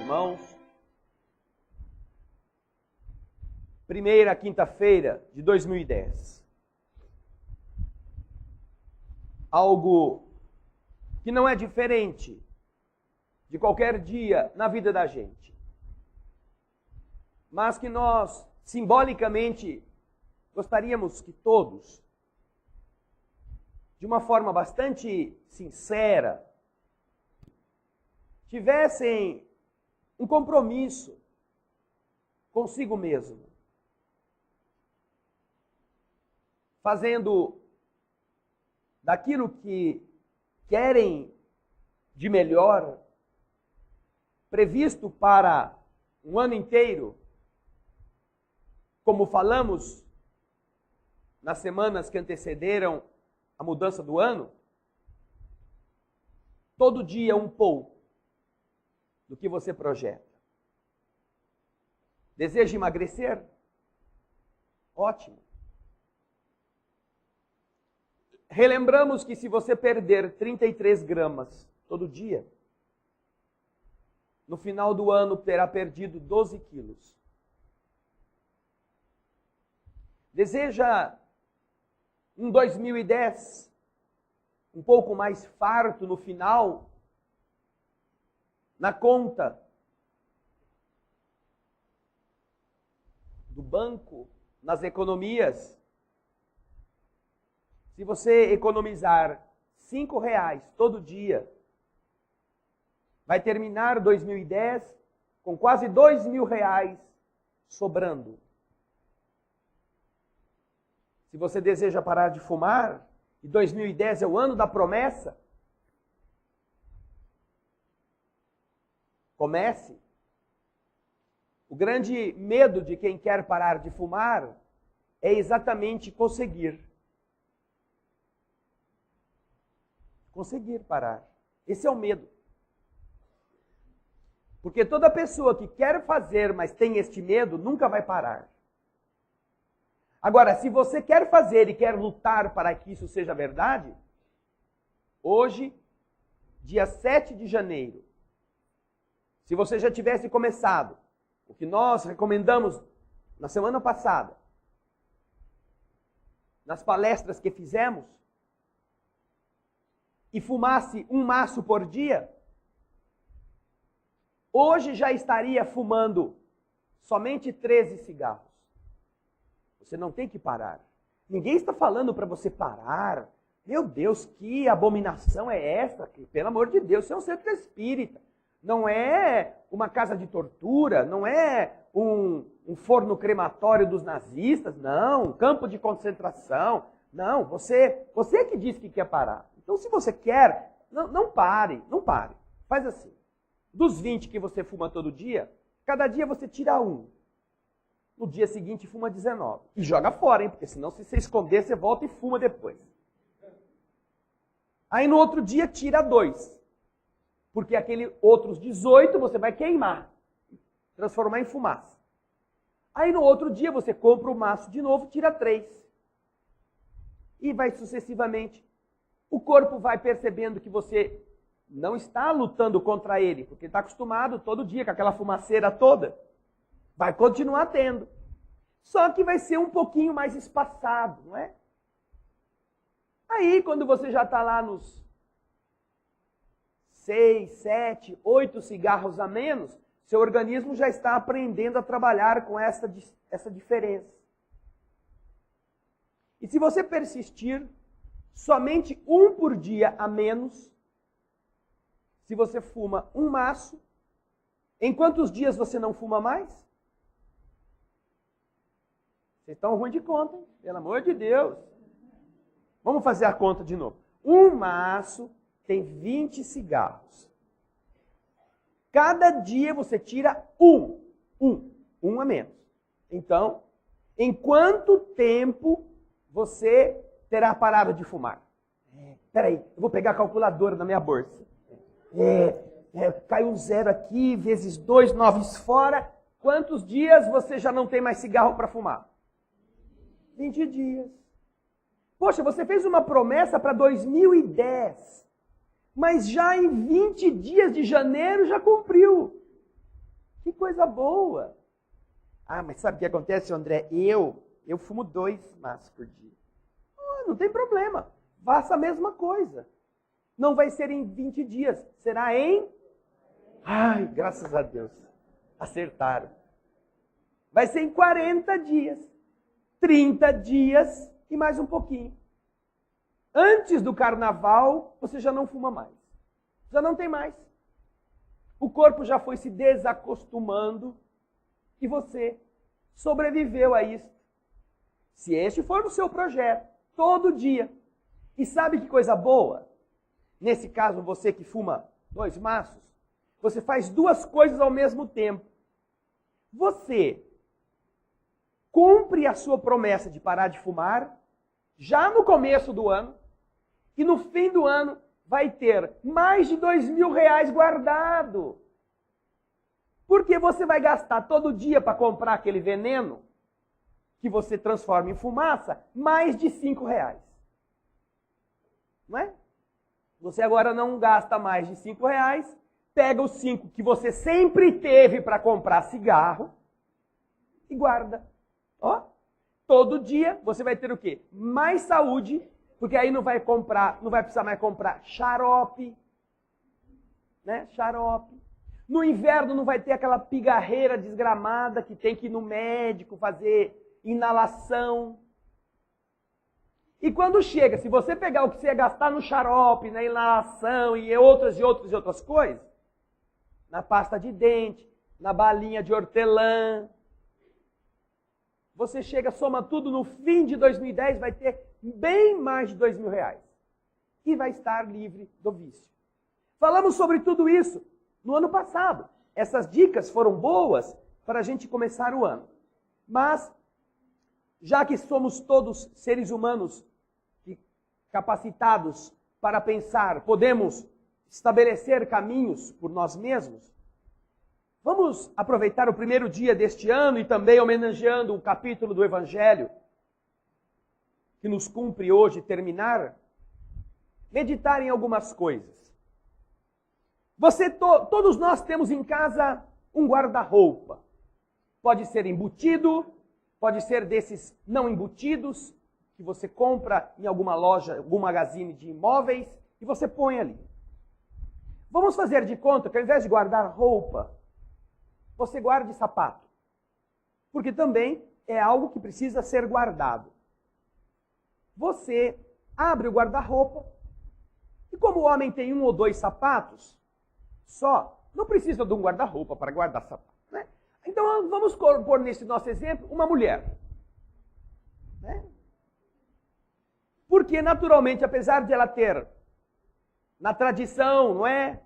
irmãos. Primeira quinta-feira de 2010. Algo que não é diferente de qualquer dia na vida da gente, mas que nós, simbolicamente, gostaríamos que todos, de uma forma bastante sincera, tivessem um compromisso consigo mesmo, fazendo daquilo que querem de melhor, previsto para um ano inteiro, como falamos nas semanas que antecederam a mudança do ano, todo dia um pouco do que você projeta. Deseja emagrecer? Ótimo. Relembramos que se você perder 33 gramas todo dia, no final do ano terá perdido 12 quilos. Deseja um 2010 um pouco mais farto no final, na conta do banco, nas economias? Se você economizar R$5 todo dia, vai terminar 2010 com quase R$2.000 sobrando. Se você deseja parar de fumar, e 2010 é o ano da promessa, comece. O grande medo de quem quer parar de fumar é exatamente conseguir parar. Esse é o medo. Porque toda pessoa que quer fazer, mas tem este medo, nunca vai parar. Agora, se você quer fazer e quer lutar para que isso seja verdade, hoje, dia 7 de janeiro, se você já tivesse começado o que nós recomendamos na semana passada, nas palestras que fizemos, e fumasse um maço por dia, hoje já estaria fumando somente 13 cigarros. Você não tem que parar. Ninguém está falando para você parar. Meu Deus, que abominação é essa? Pelo amor de Deus, isso é um centro espírita. Não é uma casa de tortura, não é um forno crematório dos nazistas, não, um campo de concentração. Não, você que disse que quer parar. Então, se você quer, não pare. Faz assim. Dos 20 que você fuma todo dia, cada dia você tira um. No dia seguinte, fuma 19. E joga fora, hein? Porque senão, se você esconder, você volta e fuma depois. Aí, no outro dia, tira 2. Porque aqueles outros 18 você vai queimar. Transformar em fumaça. Aí, no outro dia, você compra o maço de novo, tira 3. E vai sucessivamente. O corpo vai percebendo que você não está lutando contra ele, porque está acostumado todo dia com aquela fumaceira toda. Vai continuar tendo. Só que vai ser um pouquinho mais espaçado, não é? Aí, quando você já está lá nos 6, 7, 8 cigarros a menos, seu organismo já está aprendendo a trabalhar com essa diferença. E se você persistir, somente um por dia a menos, se você fuma um maço, em quantos dias você não fuma mais? Vocês estão ruim de conta, hein? Pelo amor de Deus. Vamos fazer a conta de novo. Um maço tem 20 cigarros. Cada dia você tira um a menos. Então, em quanto tempo você terá parado de fumar? Espera aí, eu vou pegar a calculadora na minha bolsa. Caiu um 0 aqui, vezes 2, 9 fora. Quantos dias você já não tem mais cigarro para fumar? 20 dias. Poxa, você fez uma promessa para 2010, mas já em 20 dias de janeiro já cumpriu. coisa boa. Ah, mas sabe o que acontece, André? Eu fumo 2 maços por dia. Não tem problema. Faça a mesma coisa. Não vai ser em 20 dias. Será em... Ai, graças a Deus. Acertaram. Vai ser em 40 dias. 30 dias e mais um pouquinho. Antes do carnaval, você já não fuma mais. Já não tem mais. O corpo já foi se desacostumando e você sobreviveu a isso. Se este for o seu projeto, todo dia. E sabe que coisa boa? Nesse caso, você que fuma 2 maços, você faz 2 coisas ao mesmo tempo. Você cumpre a sua promessa de parar de fumar já no começo do ano e no fim do ano vai ter mais de R$2.000 guardado. Porque você vai gastar todo dia para comprar aquele veneno que você transforma em fumaça, mais de R$5. Não é? Você agora não gasta mais de R$5, pega os 5 que você sempre teve para comprar cigarro e guarda. Ó, todo dia você vai ter o quê? Mais saúde, porque aí não vai precisar mais comprar xarope, né? Xarope. No inverno não vai ter aquela pigarreira desgramada que tem que ir no médico fazer inalação. E quando chega, se você pegar o que você ia gastar no xarope, na inalação e outras coisas, na pasta de dente, na balinha de hortelã, você chega, soma tudo, no fim de 2010 vai ter bem mais de R$2.000 e vai estar livre do vício. Falamos sobre tudo isso no ano passado. Essas dicas foram boas para a gente começar o ano. Mas, já que somos todos seres humanos capacitados para pensar, podemos estabelecer caminhos por nós mesmos, vamos aproveitar o primeiro dia deste ano e também homenageando o capítulo do Evangelho que nos cumpre hoje terminar, meditar em algumas coisas. Todos nós temos em casa um guarda-roupa. Pode ser embutido, pode ser desses não embutidos, que você compra em alguma loja, algum magazine de imóveis, e você põe ali. Vamos fazer de conta que ao invés de guardar roupa, você guarde sapato. Porque também é algo que precisa ser guardado. Você abre o guarda-roupa, e como o homem tem 1 ou 2 sapatos, só, não precisa de um guarda-roupa para guardar sapato. Né? Então vamos pôr nesse nosso exemplo uma mulher. Né? Porque naturalmente, apesar de ela ter, na tradição, não é?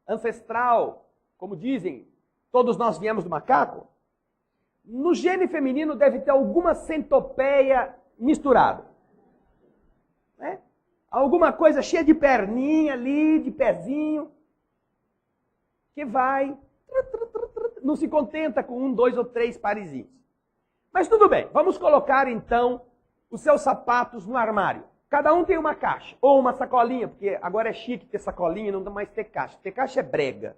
Ancestral, como dizem, todos nós viemos do macaco, no gene feminino deve ter alguma centopeia misturada. Né? Alguma coisa cheia de perninha ali, de pezinho, que vai, não se contenta com 1, 2 ou 3 parezinhos. Mas tudo bem, vamos colocar então os seus sapatos no armário. Cada um tem uma caixa, ou uma sacolinha, porque agora é chique ter sacolinha e não dá mais ter caixa. Ter caixa é brega,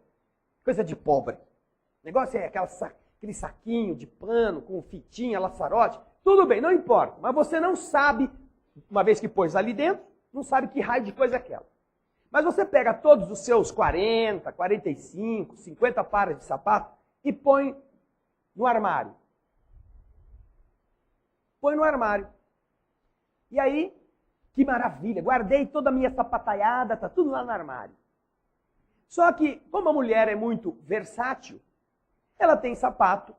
coisa de pobre. O negócio é aquele saquinho de pano com fitinha, laçarote. Tudo bem, não importa, mas você não sabe, uma vez que pôs ali dentro, não sabe que raio de coisa é aquela. Mas você pega todos os seus 40, 45, 50 pares de sapato e põe no armário. Põe no armário. E aí, que maravilha, guardei toda a minha sapataiada, tá tudo lá no armário. Só que, como a mulher é muito versátil, ela tem sapato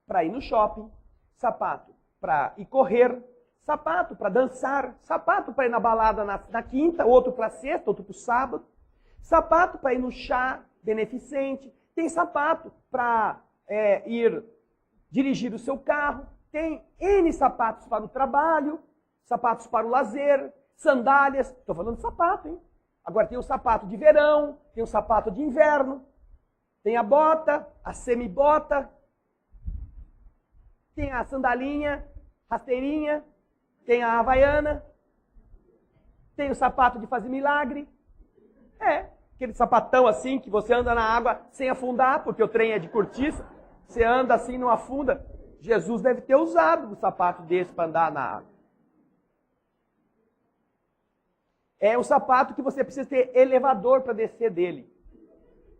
para ir no shopping, sapato para ir correr, sapato para dançar, sapato para ir na balada na quinta, outro para sexta, outro para o sábado, sapato para ir no chá beneficente, tem sapato para ir dirigir o seu carro, tem N sapatos para o trabalho, sapatos para o lazer, sandálias, estou falando de sapato, hein? Agora tem o sapato de verão, tem o sapato de inverno, tem a bota, a semibota, tem a sandalinha, rasteirinha, tem a havaiana, tem o sapato de fazer milagre. Aquele sapatão assim que você anda na água sem afundar, porque o trem é de cortiça. Você anda assim numa funda. Jesus deve ter usado um sapato desse para andar na água. É um sapato que você precisa ter elevador para descer dele.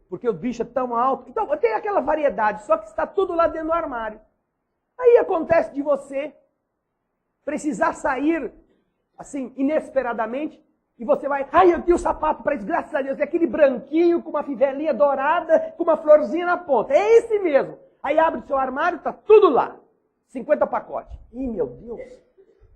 Porque o bicho é tão alto. Então, tem aquela variedade, só que está tudo lá dentro do armário. Aí acontece de você precisar sair, assim, inesperadamente, e você vai, ai, eu tenho o sapato para isso, graças a Deus, é aquele branquinho com uma fivelinha dourada, com uma florzinha na ponta. É esse mesmo. Aí abre o seu armário, está tudo lá. 50 pacotes. Ih, meu Deus.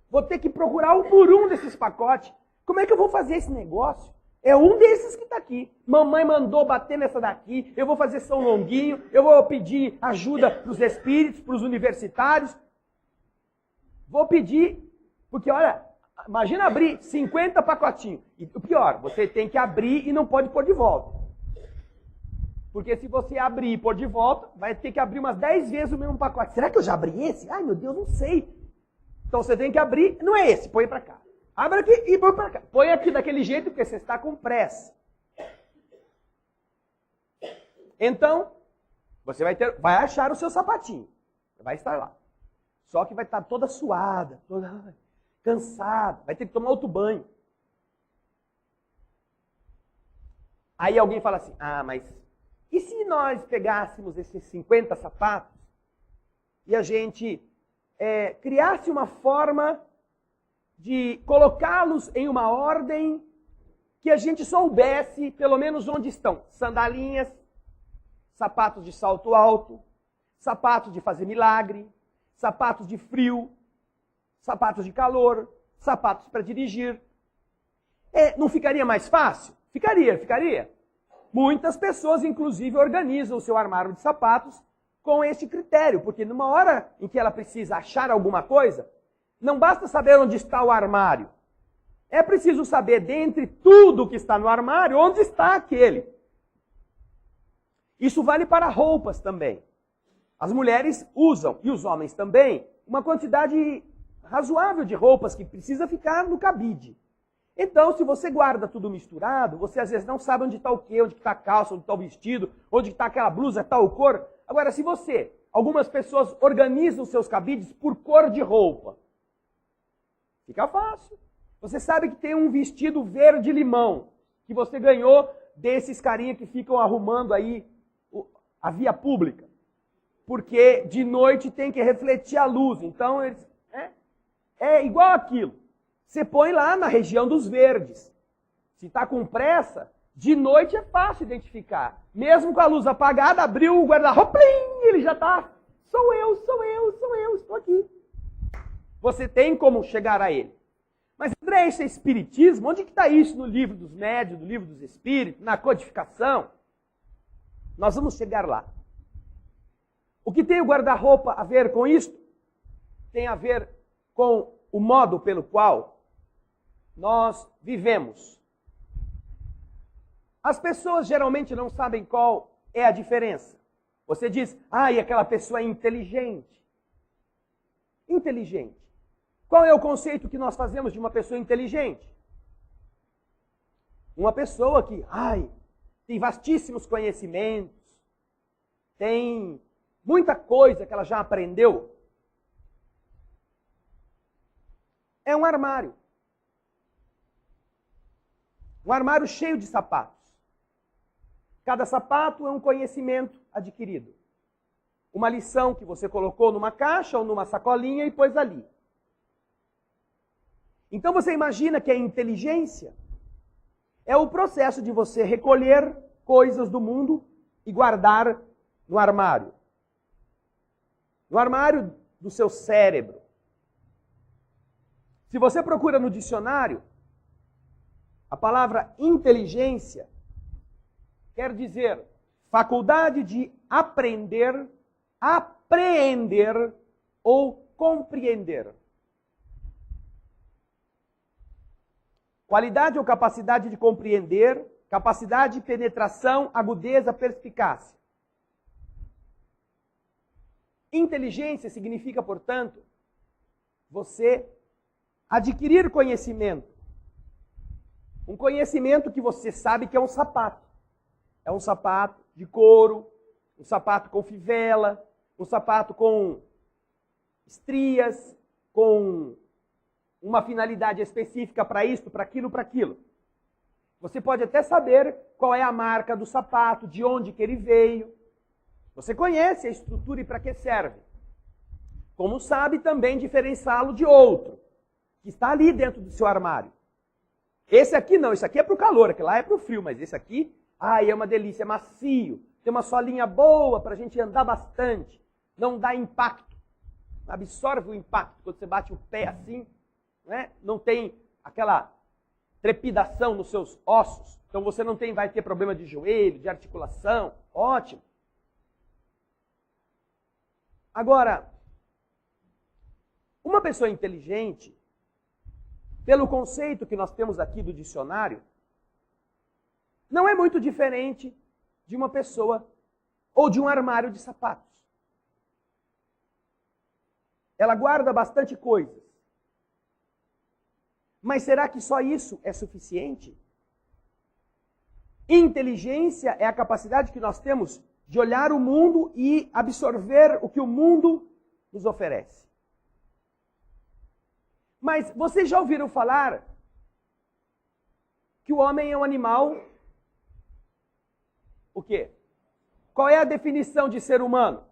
Vou ter que procurar um por um desses pacotes. Como é que eu vou fazer esse negócio? É um desses que está aqui. Mamãe mandou bater nessa daqui. Eu vou fazer São Longuinho. Eu vou pedir ajuda para os espíritos, para os universitários. Vou pedir, porque olha, imagina abrir 50 pacotinhos. E o pior, você tem que abrir e não pode pôr de volta. Porque se você abrir e pôr de volta, vai ter que abrir umas 10 vezes o mesmo pacote. Será que eu já abri esse? Ai, meu Deus, não sei. Então você tem que abrir, não é esse, põe para cá. Abre aqui e põe para cá. Põe aqui daquele jeito porque você está com pressa. Então, você vai achar o seu sapatinho. Vai estar lá. Só que vai estar toda suada, toda cansada. Vai ter que tomar outro banho. Aí alguém fala assim, mas e se nós pegássemos esses 50 sapatos e a gente criasse uma forma de colocá-los em uma ordem que a gente soubesse pelo menos onde estão? Sandalinhas, sapatos de salto alto, sapatos de fazer milagre, sapatos de frio, sapatos de calor, sapatos para dirigir. Não ficaria mais fácil? Ficaria. Muitas pessoas, inclusive, organizam o seu armário de sapatos com esse critério, porque numa hora em que ela precisa achar alguma coisa, não basta saber onde está o armário. É preciso saber, dentre tudo que está no armário, onde está aquele. Isso vale para roupas também. As mulheres usam, e os homens também, uma quantidade razoável de roupas que precisa ficar no cabide. Então, se você guarda tudo misturado, você às vezes não sabe onde está o quê, onde está a calça, onde está o vestido, onde está aquela blusa, tal cor. Agora, se algumas pessoas organizam seus cabides por cor de roupa, fica fácil. Você sabe que tem um vestido verde-limão, que você ganhou desses carinha que ficam arrumando aí a via pública. Porque de noite tem que refletir a luz. Então, é igual aquilo. Você põe lá na região dos verdes. Se está com pressa, de noite é fácil identificar. Mesmo com a luz apagada, abriu o guarda-roupa, ele já está. Sou eu, estou aqui. Você tem como chegar a ele. Mas, André, isso é espiritismo? Onde que está isso no livro dos médiuns, no livro dos espíritos, na codificação? Nós vamos chegar lá. O que tem o guarda-roupa a ver com isso? Tem a ver com o modo pelo qual nós vivemos. As pessoas geralmente não sabem qual é a diferença. Você diz, e aquela pessoa é inteligente. Inteligente. Qual é o conceito que nós fazemos de uma pessoa inteligente? Uma pessoa que, tem vastíssimos conhecimentos, tem muita coisa que ela já aprendeu. É um armário. Um armário cheio de sapatos. Cada sapato é um conhecimento adquirido. Uma lição que você colocou numa caixa ou numa sacolinha e pôs ali. Então você imagina que a inteligência é o processo de você recolher coisas do mundo e guardar no armário. No armário do seu cérebro. Se você procura no dicionário, a palavra inteligência quer dizer faculdade de aprender, apreender ou compreender. Qualidade ou capacidade de compreender, capacidade de penetração, agudeza, perspicácia. Inteligência significa, portanto, você adquirir conhecimento. Um conhecimento que você sabe que é um sapato. É um sapato de couro, um sapato com fivela, um sapato com estrias, com uma finalidade específica para isso, para aquilo, para aquilo. Você pode até saber qual é a marca do sapato, de onde que ele veio. Você conhece a estrutura e para que serve. Como sabe também diferenciá-lo de outro, que está ali dentro do seu armário. Esse aqui não, esse aqui é para o calor, aquele lá é para o frio, mas esse aqui, é uma delícia, é macio, tem uma solinha boa para a gente andar bastante, não dá impacto, absorve o impacto quando você bate o pé assim, né? Não tem aquela trepidação nos seus ossos, então você não vai ter problema de joelho, de articulação, ótimo. Agora, uma pessoa inteligente, pelo conceito que nós temos aqui do dicionário, não é muito diferente de uma pessoa ou de um armário de sapatos. Ela guarda bastante coisas. Mas será que só isso é suficiente? Inteligência é a capacidade que nós temos de olhar o mundo e absorver o que o mundo nos oferece. Mas vocês já ouviram falar que o homem é um animal? O quê? Qual é a definição de ser humano?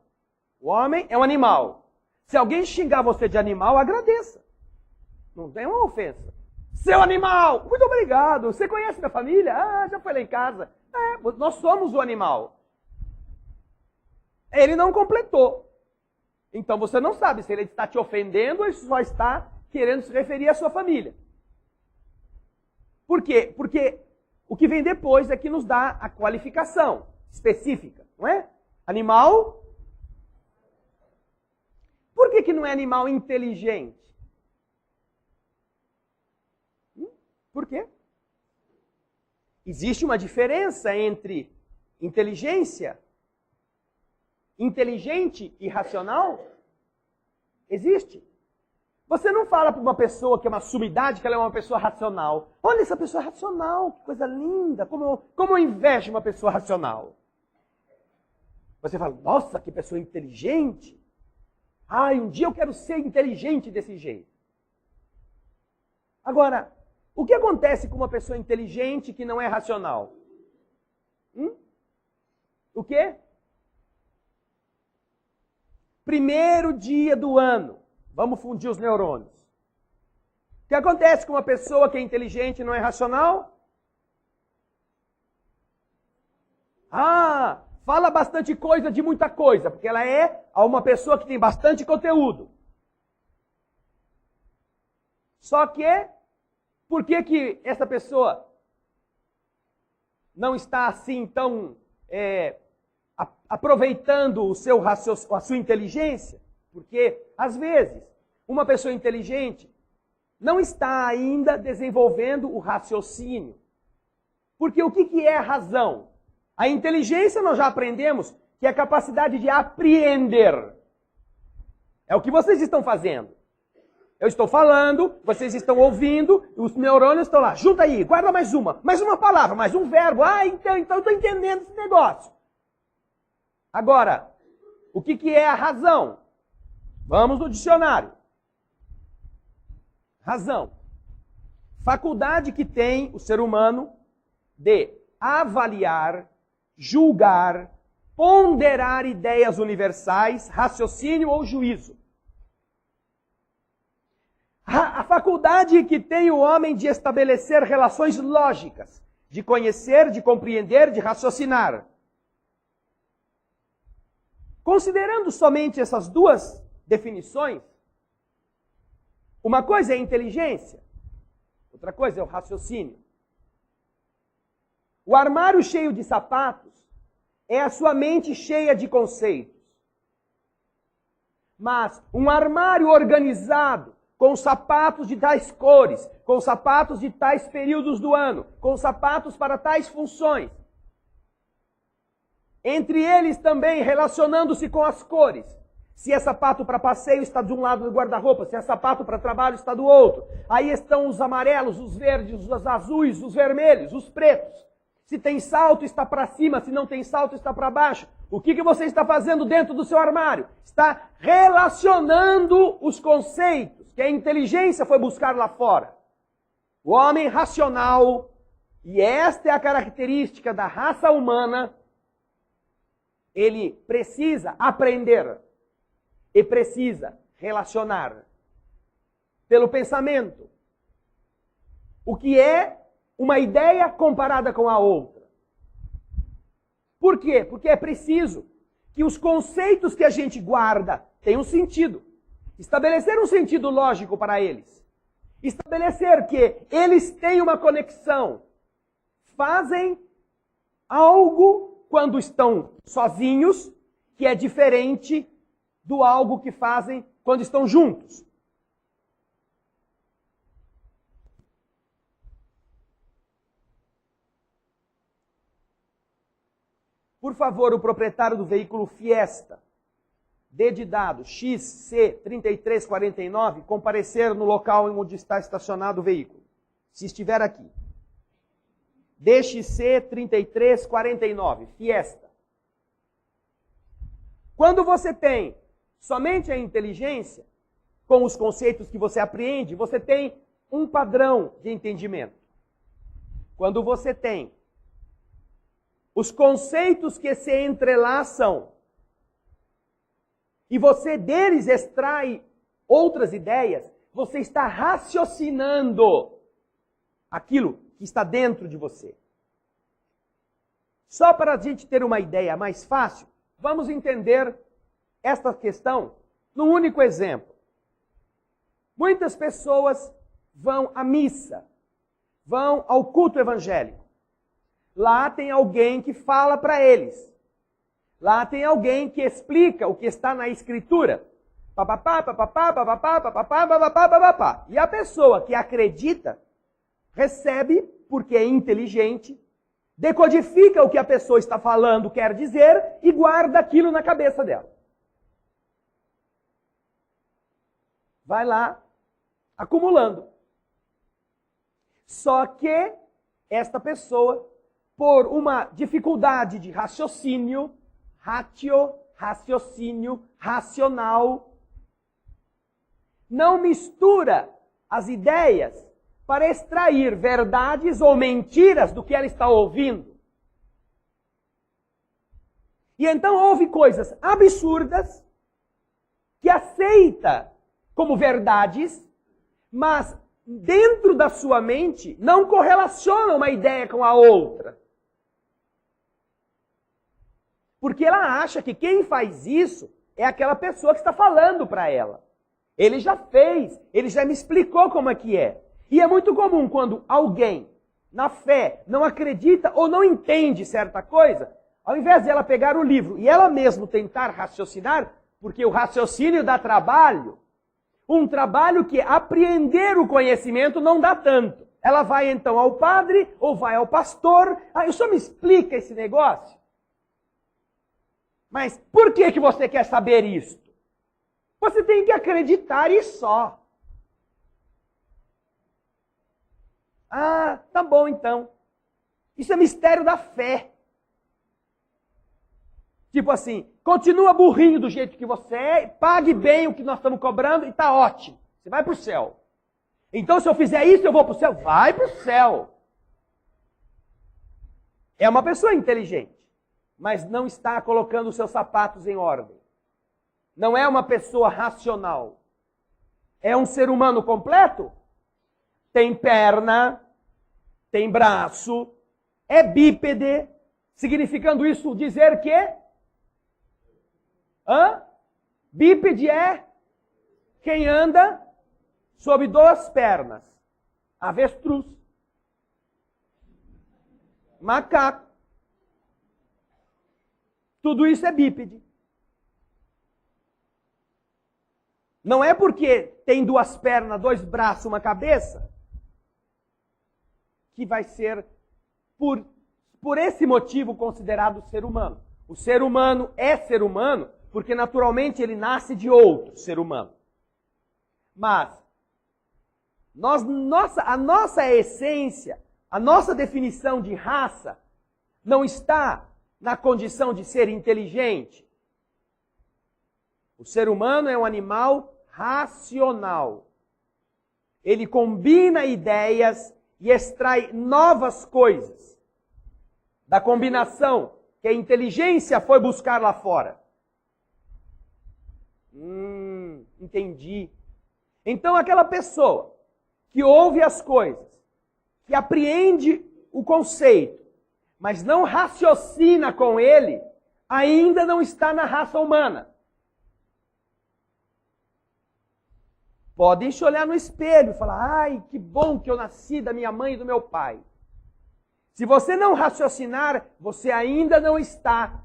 O homem é um animal. Se alguém xingar você de animal, agradeça. Não tem uma ofensa. Seu animal! Muito obrigado. Você conhece minha família? Já foi lá em casa. Nós somos o animal. Ele não completou. Então você não sabe se ele está te ofendendo ou ele só está querendo se referir à sua família. Por quê? Porque o que vem depois é que nos dá a qualificação específica, não é? Animal. Por que não é animal inteligente? Por quê? Existe uma diferença entre inteligência, inteligente e racional? Existe. Você não fala para uma pessoa que é uma sumidade que ela é uma pessoa racional. Olha essa pessoa racional, que coisa linda, como eu invejo uma pessoa racional. Você fala, nossa, que pessoa inteligente. Um dia eu quero ser inteligente desse jeito. Agora, o que acontece com uma pessoa inteligente que não é racional? O quê? Primeiro dia do ano. Vamos fundir os neurônios. O que acontece com uma pessoa que é inteligente e não é racional? Fala bastante coisa de muita coisa, porque ela é uma pessoa que tem bastante conteúdo. Só que, por que essa pessoa não está assim tão aproveitando a sua inteligência? Porque, às vezes, uma pessoa inteligente não está ainda desenvolvendo o raciocínio. Porque o que é a razão? A inteligência nós já aprendemos que é a capacidade de apreender. É o que vocês estão fazendo. Eu estou falando, vocês estão ouvindo, os neurônios estão lá. Junta aí, guarda mais uma palavra, mais um verbo. Então eu estou entendendo esse negócio. Agora, o que é a razão? Vamos no dicionário. Razão. Faculdade que tem o ser humano de avaliar, julgar, ponderar ideias universais, raciocínio ou juízo. A faculdade que tem o homem de estabelecer relações lógicas, de conhecer, de compreender, de raciocinar. Considerando somente essas duas definições, uma coisa é a inteligência, outra coisa é o raciocínio. O armário cheio de sapatos é a sua mente cheia de conceitos. Mas um armário organizado, com sapatos de tais cores, com sapatos de tais períodos do ano, com sapatos para tais funções, entre eles também relacionando-se com as cores. Se é sapato para passeio, está de um lado do guarda-roupa. Se é sapato para trabalho, está do outro. Aí estão os amarelos, os verdes, os azuis, os vermelhos, os pretos. Se tem salto, está para cima. Se não tem salto, está para baixo. O que você está fazendo dentro do seu armário? Está relacionando os conceitos que a inteligência foi buscar lá fora. O homem racional, e esta é a característica da raça humana, ele precisa aprender e precisa relacionar pelo pensamento o que é uma ideia comparada com a outra. Por quê? Porque é preciso que os conceitos que a gente guarda tenham um sentido. Estabelecer um sentido lógico para eles. Estabelecer que eles têm uma conexão. Fazem algo quando estão sozinhos, que é diferente do algo que fazem quando estão juntos. Por favor, o proprietário do veículo Fiesta, D de dado XC3349, comparecer no local onde está estacionado o veículo, se estiver aqui. DXC3349, Fiesta. Quando você tem somente a inteligência, com os conceitos que você apreende, você tem um padrão de entendimento. Quando você tem os conceitos que se entrelaçam e você deles extrai outras ideias, você está raciocinando aquilo que está dentro de você. Só para a gente ter uma ideia mais fácil, vamos entender esta questão num único exemplo. Muitas pessoas vão à missa, vão ao culto evangélico. Lá tem alguém que fala para eles. Lá tem alguém que explica o que está na Escritura. Papapá, papapá, papapá, papapá, papapá, papapá. E a pessoa que acredita, recebe, porque é inteligente, decodifica o que a pessoa está falando, quer dizer, e guarda aquilo na cabeça dela. Vai lá, acumulando. Só que esta pessoa, por uma dificuldade de raciocínio, raciocínio racional, não mistura as ideias para extrair verdades ou mentiras do que ela está ouvindo. E então ouve coisas absurdas que aceita como verdades, mas dentro da sua mente não correlaciona uma ideia com a outra. Porque ela acha que quem faz isso é aquela pessoa que está falando para ela. Ele já fez, ele já me explicou como é que é. E é muito comum quando alguém, na fé, não acredita ou não entende certa coisa, ao invés de ela pegar o livro e ela mesma tentar raciocinar, porque o raciocínio dá trabalho, um trabalho que apreender o conhecimento não dá tanto. Ela vai então ao padre ou vai ao pastor, o senhor me explica esse negócio? Mas por que você quer saber isto? Você tem que acreditar e só. Ah, tá bom então. Isso é mistério da fé. Tipo assim, continua burrinho do jeito que você é, pague bem o que nós estamos cobrando e tá ótimo. Você vai para o céu. Então se eu fizer isso, eu vou para o céu? Vai para o céu. É uma pessoa inteligente, mas não está colocando os seus sapatos em ordem. Não é uma pessoa racional. É um ser humano completo? Tem perna, tem braço, é bípede, significando isso dizer que... Bípede é quem anda sobre duas pernas. Avestruz. Macaco. Tudo isso é bípede. Não é porque tem duas pernas, dois braços, uma cabeça, que vai ser, por esse motivo, considerado ser humano. O ser humano é ser humano porque naturalmente ele nasce de outro ser humano. Mas a nossa essência, a nossa definição de raça não está na condição de ser inteligente. O ser humano é um animal racional. Ele combina ideias e extrai novas coisas da combinação que a inteligência foi buscar lá fora. Entendi. Então aquela pessoa que ouve as coisas, que apreende o conceito, mas não raciocina com ele, ainda não está na raça humana. Podem se olhar no espelho e falar, ai, que bom que eu nasci da minha mãe e do meu pai. Se você não raciocinar, você ainda não está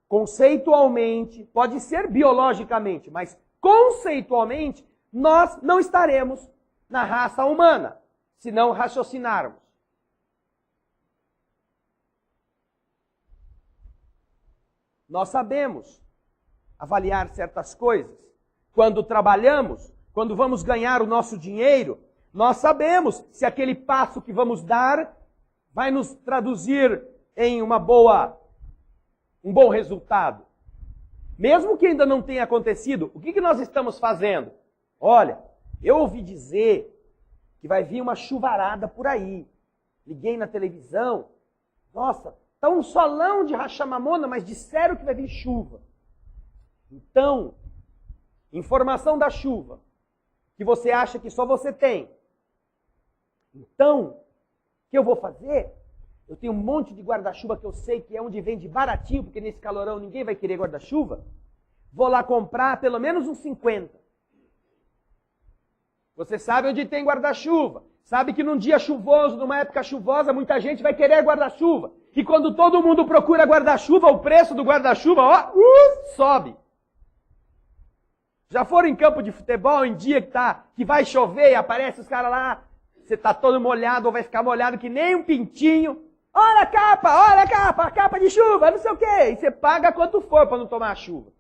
conceitualmente, pode ser biologicamente, mas conceitualmente, nós não estaremos na raça humana, se não raciocinarmos. Nós sabemos avaliar certas coisas. Quando trabalhamos, quando vamos ganhar o nosso dinheiro, nós sabemos se aquele passo que vamos dar vai nos traduzir em um bom resultado. Mesmo que ainda não tenha acontecido, o que nós estamos fazendo? Olha, eu ouvi dizer que vai vir uma chuvarada por aí. Liguei na televisão. Nossa, tá um solão de rachamamona, mas disseram que vai vir chuva. Então, informação da chuva, que você acha que só você tem. Então, o que eu vou fazer? Eu tenho um monte de guarda-chuva que eu sei que é onde vende baratinho, porque nesse calorão ninguém vai querer guarda-chuva. Vou lá comprar pelo menos uns 50. Você sabe onde tem guarda-chuva. Sabe que num dia chuvoso, numa época chuvosa, muita gente vai querer guarda-chuva. E quando todo mundo procura guarda-chuva, o preço do guarda-chuva, sobe. Já foram em campo de futebol em dia que vai chover e aparece os caras lá, você está todo molhado ou vai ficar molhado que nem um pintinho. Olha a capa de chuva, não sei o quê. E você paga quanto for para não tomar a chuva.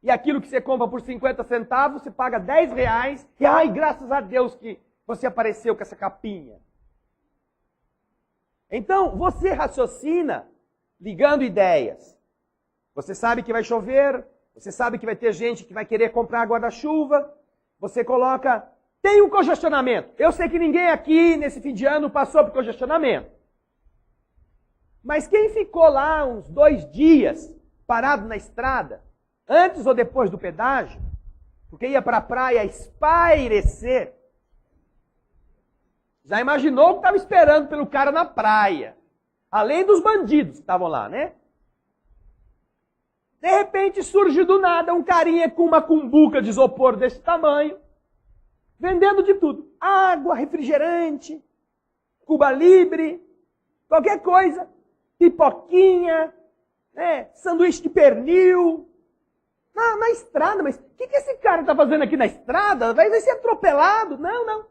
E aquilo que você compra por 50 centavos, você paga 10 reais. E ai, graças a Deus que você apareceu com essa capinha. Então, você raciocina ligando ideias. Você sabe que vai chover, você sabe que vai ter gente que vai querer comprar guarda-chuva. Você coloca... Tem um congestionamento. Eu sei que ninguém aqui, nesse fim de ano, passou por congestionamento. Mas quem ficou lá uns 2 dias parado na estrada, antes ou depois do pedágio, porque ia para a praia espairecer, já imaginou o que estava esperando pelo cara na praia. Além dos bandidos que estavam lá, né? De repente surge do nada um carinha com uma cumbuca de isopor desse tamanho, vendendo de tudo. Água, refrigerante, Cuba Libre, qualquer coisa. Pipoquinha, sanduíche de pernil. Na estrada, mas o que esse cara está fazendo aqui na estrada? Vai ser atropelado? Não.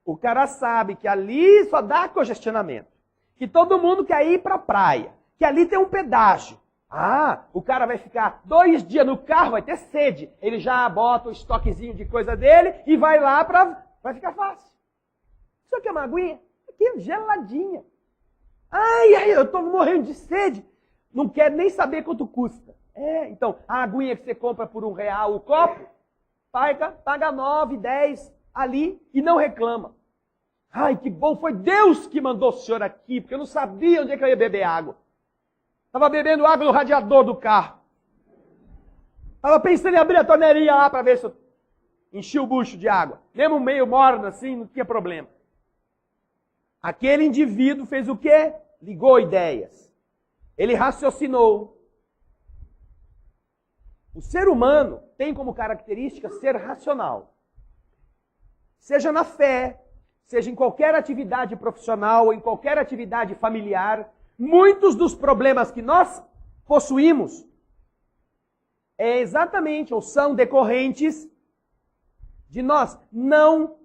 O cara sabe que ali só dá congestionamento. Que todo mundo quer ir para a praia. Que ali tem um pedágio. O cara vai ficar 2 dias no carro, vai ter sede. Ele já bota o estoquezinho de coisa dele e vai lá vai ficar fácil. Só que é uma aguinha aqui geladinha. Ai, eu estou morrendo de sede. Não quero nem saber quanto custa. Então, a aguinha que você compra por R$1 o copo, paga 9, 10 ali e não reclama. Ai, que bom, foi Deus que mandou o senhor aqui, porque eu não sabia onde é que eu ia beber água. Estava bebendo água no radiador do carro. Estava pensando em abrir a torneirinha lá para ver se eu enchi o bucho de água. Mesmo meio morno assim, não tinha problema. Aquele indivíduo fez o quê? Ligou ideias. Ele raciocinou. O ser humano tem como característica ser racional. Seja na fé, seja em qualquer atividade profissional ou em qualquer atividade familiar, muitos dos problemas que nós possuímos ou são decorrentes de nós não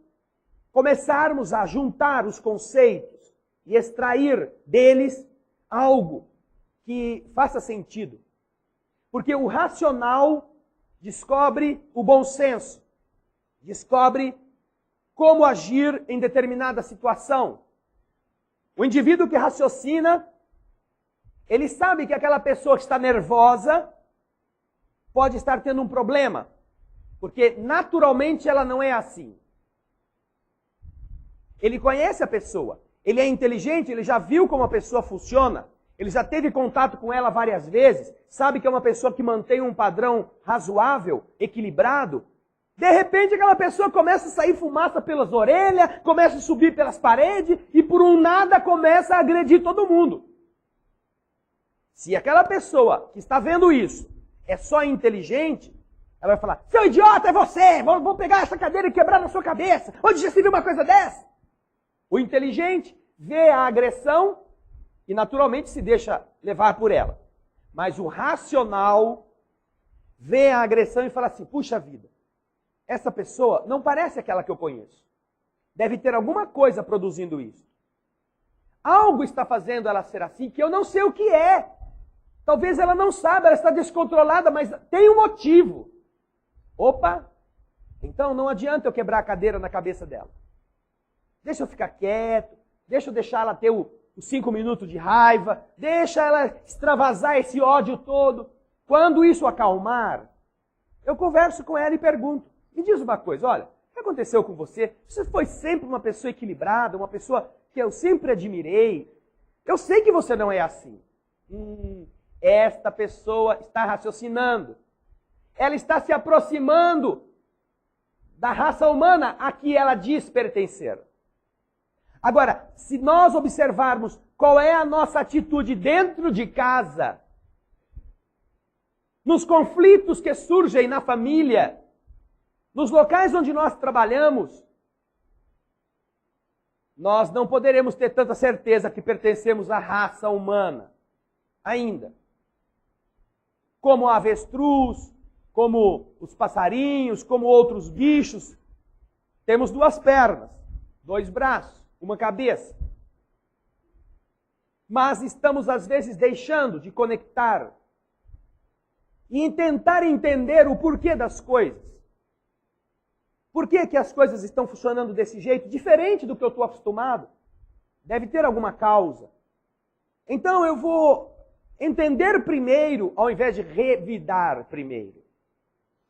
começarmos a juntar os conceitos e extrair deles algo que faça sentido. Porque o racional descobre o bom senso, descobre como agir em determinada situação. O indivíduo que raciocina Ele sabe que aquela pessoa que está nervosa pode estar tendo um problema, porque naturalmente ela não é assim. Ele conhece a pessoa, ele é inteligente, ele já viu como a pessoa funciona, ele já teve contato com ela várias vezes, sabe que é uma pessoa que mantém um padrão razoável, equilibrado. De repente aquela pessoa começa a sair fumaça pelas orelhas, começa a subir pelas paredes e por um nada começa a agredir todo mundo. Se aquela pessoa que está vendo isso é só inteligente, ela vai falar, seu idiota, é você, vou pegar essa cadeira e quebrar na sua cabeça. Onde já se viu uma coisa dessa? O inteligente vê a agressão e naturalmente se deixa levar por ela. Mas o racional vê a agressão e fala assim, puxa vida, essa pessoa não parece aquela que eu conheço. Deve ter alguma coisa produzindo isso. Algo está fazendo ela ser assim que eu não sei o que é. Talvez ela não saiba, ela está descontrolada, mas tem um motivo. Opa, então não adianta eu quebrar a cadeira na cabeça dela. Deixa eu ficar quieto, deixa eu deixar ela ter os 5 minutos de raiva, deixa ela extravasar esse ódio todo. Quando isso acalmar, eu converso com ela e pergunto, me diz uma coisa, olha, o que aconteceu com você? Você foi sempre uma pessoa equilibrada, uma pessoa que eu sempre admirei. Eu sei que você não é assim. Esta pessoa está raciocinando. Ela está se aproximando da raça humana a que ela diz pertencer. Agora, se nós observarmos qual é a nossa atitude dentro de casa, nos conflitos que surgem na família, nos locais onde nós trabalhamos, nós não poderemos ter tanta certeza que pertencemos à raça humana ainda. Como a avestruz, como os passarinhos, como outros bichos, temos 2 pernas, 2 braços, uma cabeça. Mas estamos às vezes deixando de conectar e tentar entender o porquê das coisas. Por que que as coisas estão funcionando desse jeito, diferente do que eu estou acostumado? Deve ter alguma causa. Então eu vou entender primeiro, ao invés de revidar primeiro.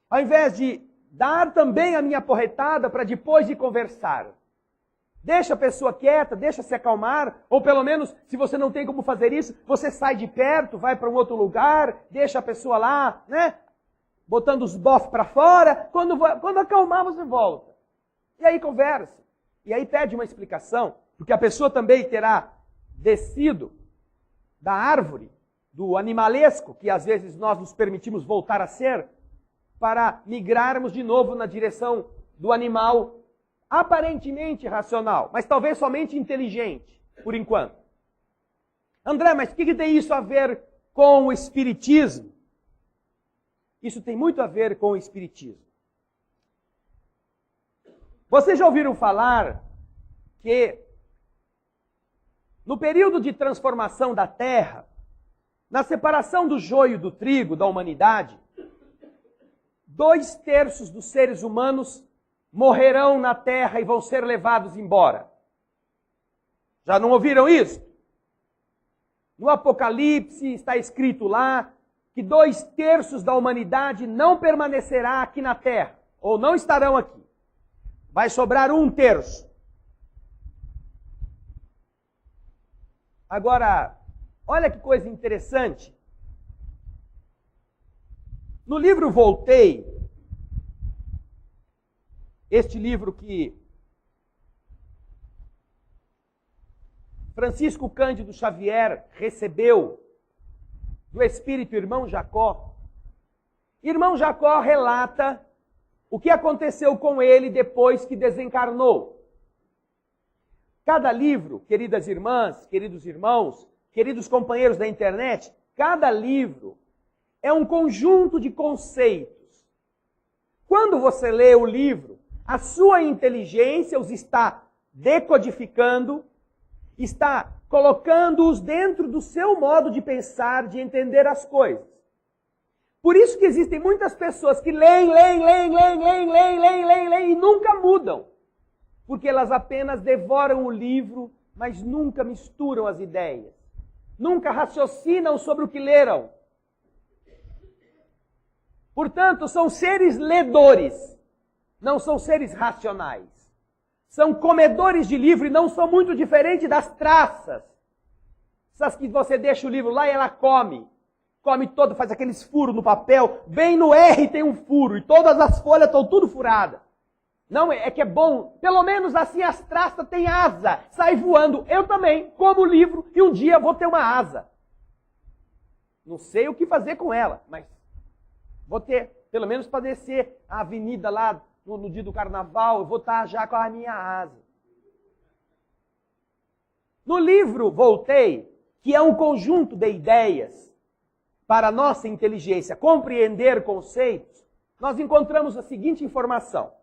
Ao invés de dar também a minha porretada para depois de conversar. Deixa a pessoa quieta, deixa se acalmar, ou pelo menos, se você não tem como fazer isso, você sai de perto, vai para um outro lugar, deixa a pessoa lá, né? Botando os bofs para fora, quando acalmar você volta. E aí conversa. E aí pede uma explicação, porque a pessoa também terá descido da árvore, do animalesco, que às vezes nós nos permitimos voltar a ser, para migrarmos de novo na direção do animal aparentemente racional, mas talvez somente inteligente, por enquanto. André, mas o que tem isso a ver com o Espiritismo? Isso tem muito a ver com o Espiritismo. Vocês já ouviram falar que no período de transformação da Terra, na separação do joio do trigo da humanidade, 2/3 dos seres humanos morrerão na Terra e vão ser levados embora. Já não ouviram isso? No Apocalipse está escrito lá que 2/3 da humanidade não permanecerá aqui na Terra, ou não estarão aqui. Vai sobrar 1/3. Agora, olha que coisa interessante. No livro Voltei, este livro que Francisco Cândido Xavier recebeu do espírito Irmão Jacó, Irmão Jacó relata o que aconteceu com ele depois que desencarnou. Cada livro, queridas irmãs, queridos irmãos, queridos companheiros da internet, cada livro é um conjunto de conceitos. Quando você lê o livro, a sua inteligência os está decodificando, está colocando-os dentro do seu modo de pensar, de entender as coisas. Por isso que existem muitas pessoas que leem e nunca mudam. Porque elas apenas devoram o livro, mas nunca misturam as ideias. nunca raciocinam sobre o que leram. Portanto, são seres ledores, não são seres racionais. São comedores de livro e não são muito diferentes das traças. Essas que você deixa o livro lá e ela come. Come todo, faz aqueles furos no papel. Bem no R tem um furo e todas as folhas estão tudo furadas. Não, é que é bom. Pelo menos assim as traças têm asa. Sai voando. Eu também como o livro e um dia vou ter uma asa. Não sei o que fazer com ela, mas vou ter. Pelo menos para descer a avenida lá no dia do carnaval, eu vou estar já com a minha asa. No livro Voltei, que é um conjunto de ideias para a nossa inteligência compreender conceitos, nós encontramos a seguinte informação.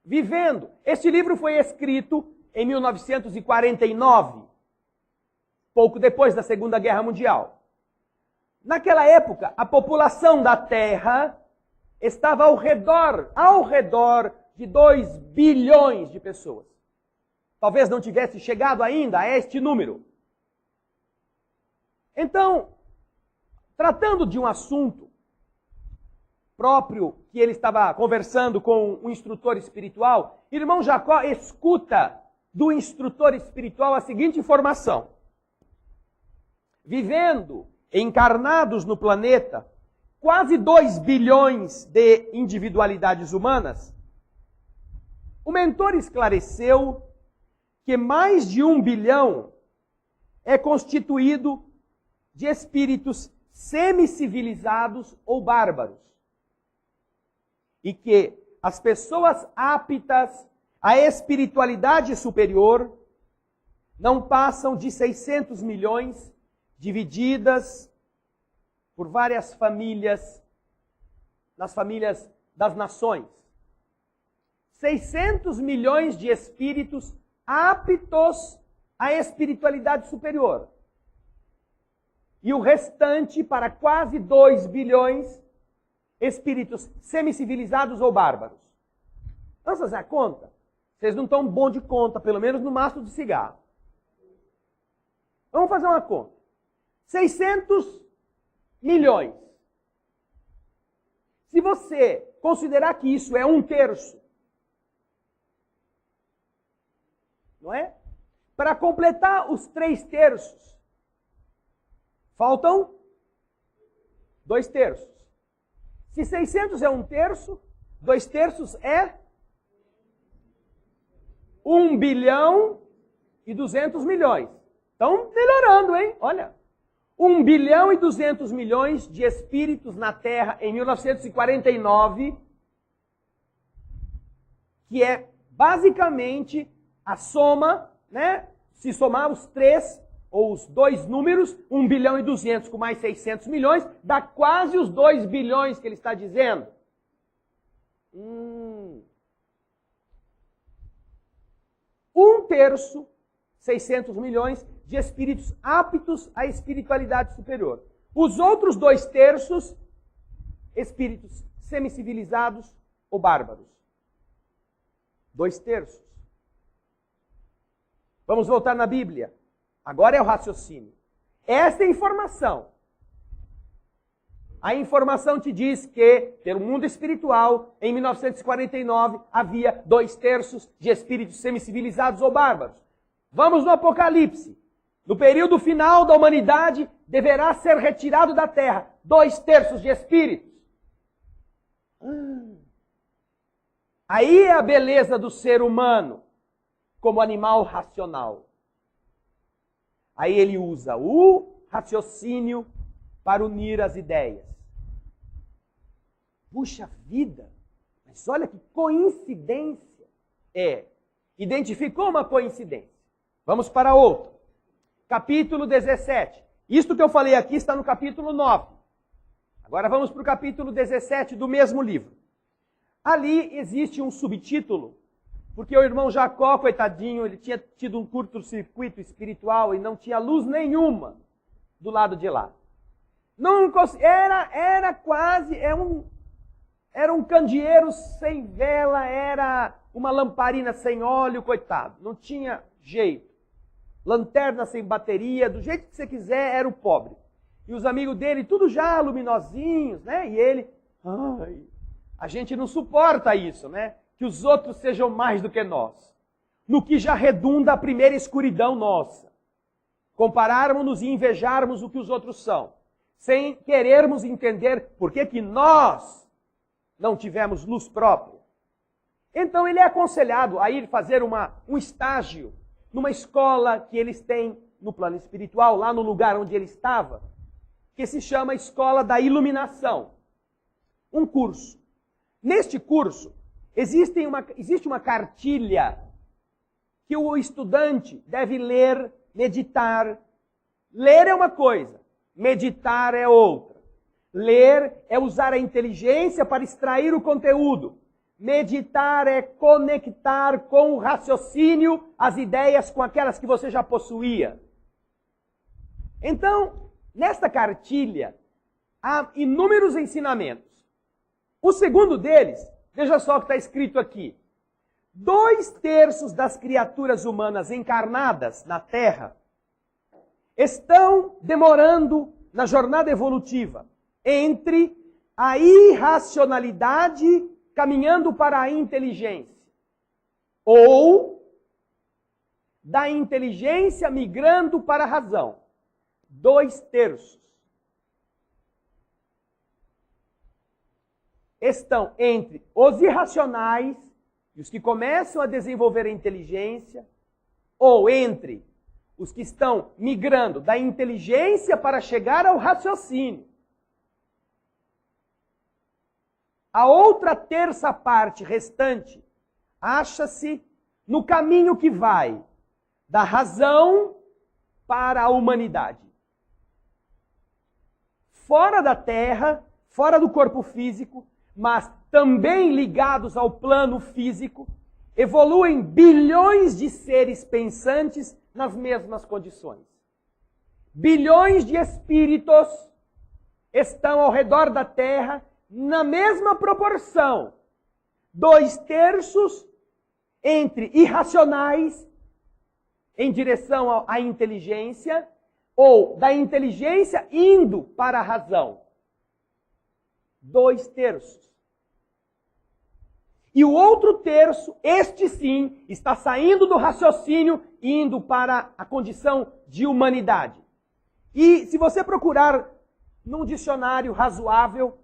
Vivendo, este livro foi escrito em 1949, pouco depois da Segunda Guerra Mundial. Naquela época, a população da Terra estava ao redor de 2 bilhões de pessoas. Talvez não tivesse chegado ainda a este número. Então, tratando de um assunto próprio que ele estava conversando com um instrutor espiritual, irmão Jacó escuta do instrutor espiritual a seguinte informação. Vivendo, encarnados no planeta, quase 2 bilhões de individualidades humanas, o mentor esclareceu que mais de 1 bilhão é constituído de espíritos semicivilizados ou bárbaros. E que as pessoas aptas à espiritualidade superior não passam de 600 milhões divididas por várias famílias, nas famílias das nações. 600 milhões de espíritos aptos à espiritualidade superior. E o restante para quase 2 bilhões espíritos semicivilizados ou bárbaros. Vamos fazer a conta? Vocês não estão bom de conta, pelo menos no maço de cigarro. Vamos fazer uma conta. 600 milhões. Se você considerar que isso é 1/3, não é? Para completar os 3/3, faltam 2/3. Se 600 é 1/3, 2/3 é 1 bilhão e 200 milhões. Estão melhorando, hein? Olha. 1 bilhão e 200 milhões de espíritos na Terra em 1949, que é basicamente a soma, né? Se somar os 3 ou os 2 números, 1 bilhão e 200 com mais 600 milhões, dá quase os 2 bilhões que ele está dizendo. 1/3, 600 milhões, de espíritos aptos à espiritualidade superior. Os outros 2/3, espíritos semicivilizados ou bárbaros. 2/3. Vamos voltar na Bíblia. Agora é o raciocínio. Esta é a informação. A informação te diz que, pelo mundo espiritual, em 1949, havia 2/3 de espíritos semicivilizados ou bárbaros. Vamos no Apocalipse. No período final da humanidade, deverá ser retirado da terra 2/3 de espíritos. Aí é a beleza do ser humano como animal racional. Aí ele usa o raciocínio para unir as ideias. Puxa vida, mas olha que coincidência. Identificou uma coincidência. Vamos para outro. Capítulo 17. Isto que eu falei aqui está no capítulo 9. Agora vamos para o capítulo 17 do mesmo livro. Ali existe um subtítulo, porque o irmão Jacó, coitadinho, ele tinha tido um curto-circuito espiritual e não tinha luz nenhuma do lado de lá. Não, era um candeeiro sem vela, era uma lamparina sem óleo, coitado. Não tinha jeito. lanterna sem bateria, do jeito que você quiser, era o pobre. E os amigos dele, tudo já luminosinhos, né? E ele, ai, a gente não suporta isso, né? Que os outros sejam mais do que nós. No que já redunda a primeira escuridão nossa. Compararmos-nos e invejarmos o que os outros são, sem querermos entender por que nós não tivemos luz própria. Então ele é aconselhado a ir fazer um estágio numa escola que eles têm no plano espiritual, lá no lugar onde ele estava, que se chama Escola da Iluminação. Um curso. Neste curso, existe uma cartilha que o estudante deve ler, meditar. Ler é uma coisa, meditar é outra. Ler é usar a inteligência para extrair o conteúdo. Meditar é conectar com o raciocínio as ideias com aquelas que você já possuía. Então, nesta cartilha, há inúmeros ensinamentos. O segundo deles, veja só o que está escrito aqui. 2/3 das criaturas humanas encarnadas na Terra estão demorando na jornada evolutiva entre a irracionalidade caminhando para a inteligência, ou da inteligência migrando para a razão. 2/3 estão entre os irracionais e os que começam a desenvolver a inteligência, ou entre os que estão migrando da inteligência para chegar ao raciocínio. A outra terça parte restante acha-se no caminho que vai da razão para a humanidade. Fora da Terra, fora do corpo físico, mas também ligados ao plano físico, evoluem bilhões de seres pensantes nas mesmas condições. Bilhões de espíritos estão ao redor da Terra na mesma proporção. 2/3 entre irracionais em direção à inteligência, ou da inteligência indo para a razão. 2/3. E o outro terço, este sim, está saindo do raciocínio e indo para a condição de humanidade. E se você procurar num dicionário razoável,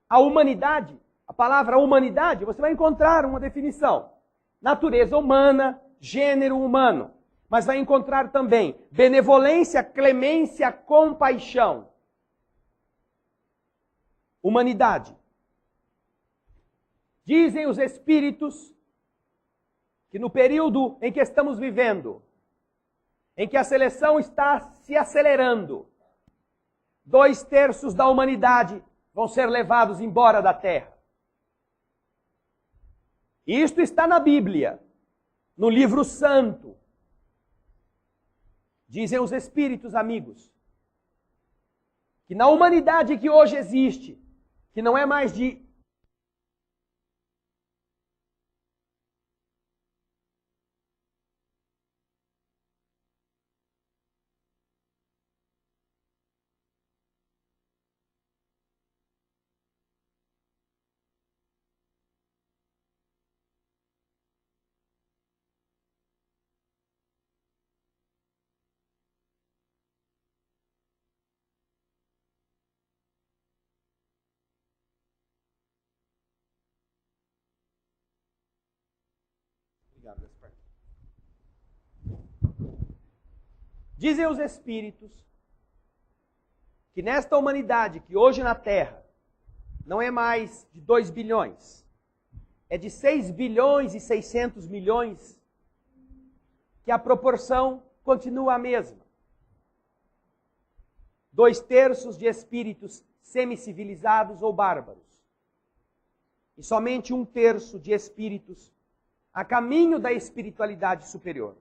a humanidade, a palavra humanidade, você vai encontrar uma definição. Natureza humana, gênero humano. Mas vai encontrar também benevolência, clemência, compaixão. Humanidade. Dizem os espíritos que no período em que estamos vivendo, em que a seleção está se acelerando, 2/3 da humanidade vão ser levados embora da Terra. Isto está na Bíblia, no livro santo. Dizem os espíritos amigos, que na humanidade que hoje existe, que não é mais de Dizem os espíritos que nesta humanidade, que hoje na Terra, não é mais de 2 bilhões, é de 6 bilhões e 600 milhões, que a proporção continua a mesma. 2/3 de espíritos semicivilizados ou bárbaros. E somente 1/3 de espíritos a caminho da espiritualidade superior.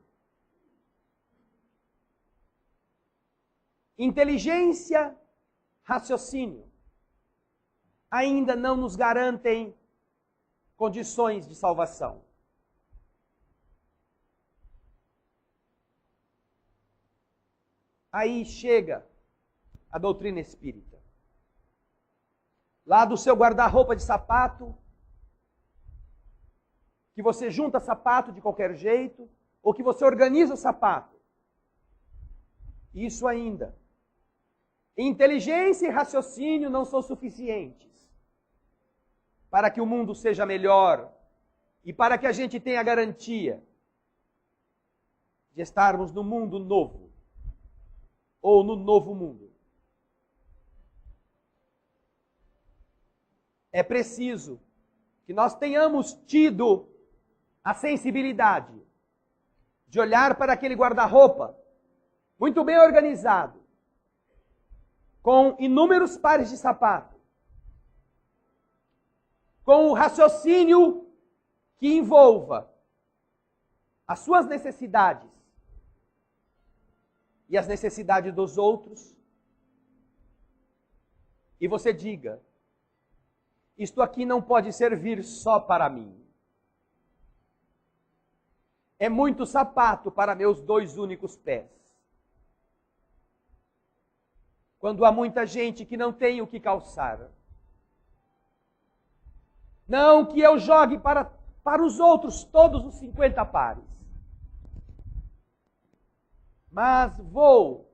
Inteligência, raciocínio, ainda não nos garantem condições de salvação. Aí chega a doutrina espírita. Lá do seu guarda-roupa de sapato, que você junta sapato de qualquer jeito, ou que você organiza sapato. Isso ainda. Inteligência e raciocínio não são suficientes para que o mundo seja melhor e para que a gente tenha a garantia de estarmos no mundo novo ou no novo mundo. É preciso que nós tenhamos tido a sensibilidade de olhar para aquele guarda-roupa muito bem organizado, com inúmeros pares de sapato, com o raciocínio que envolva as suas necessidades e as necessidades dos outros, e você diga: isto aqui não pode servir só para mim. É muito sapato para meus 2 únicos pés. Quando há muita gente que não tem o que calçar. Não que eu jogue para os outros todos os 50 pares. Mas vou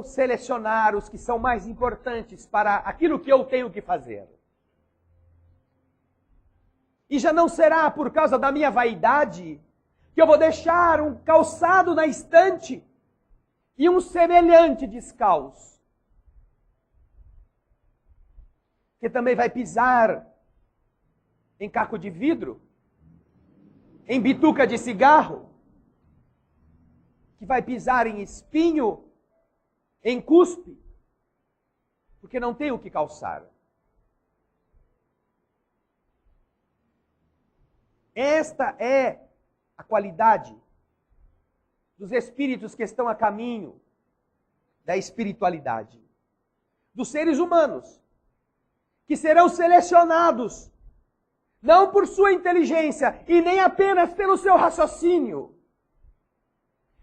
selecionar os que são mais importantes para aquilo que eu tenho que fazer. E já não será por causa da minha vaidade que eu vou deixar um calçado na estante e um semelhante descalço, que também vai pisar em caco de vidro, em bituca de cigarro, que vai pisar em espinho, em cuspe, porque não tem o que calçar. Esta é a qualidade dos espíritos que estão a caminho da espiritualidade. Dos seres humanos, que serão selecionados, não por sua inteligência e nem apenas pelo seu raciocínio,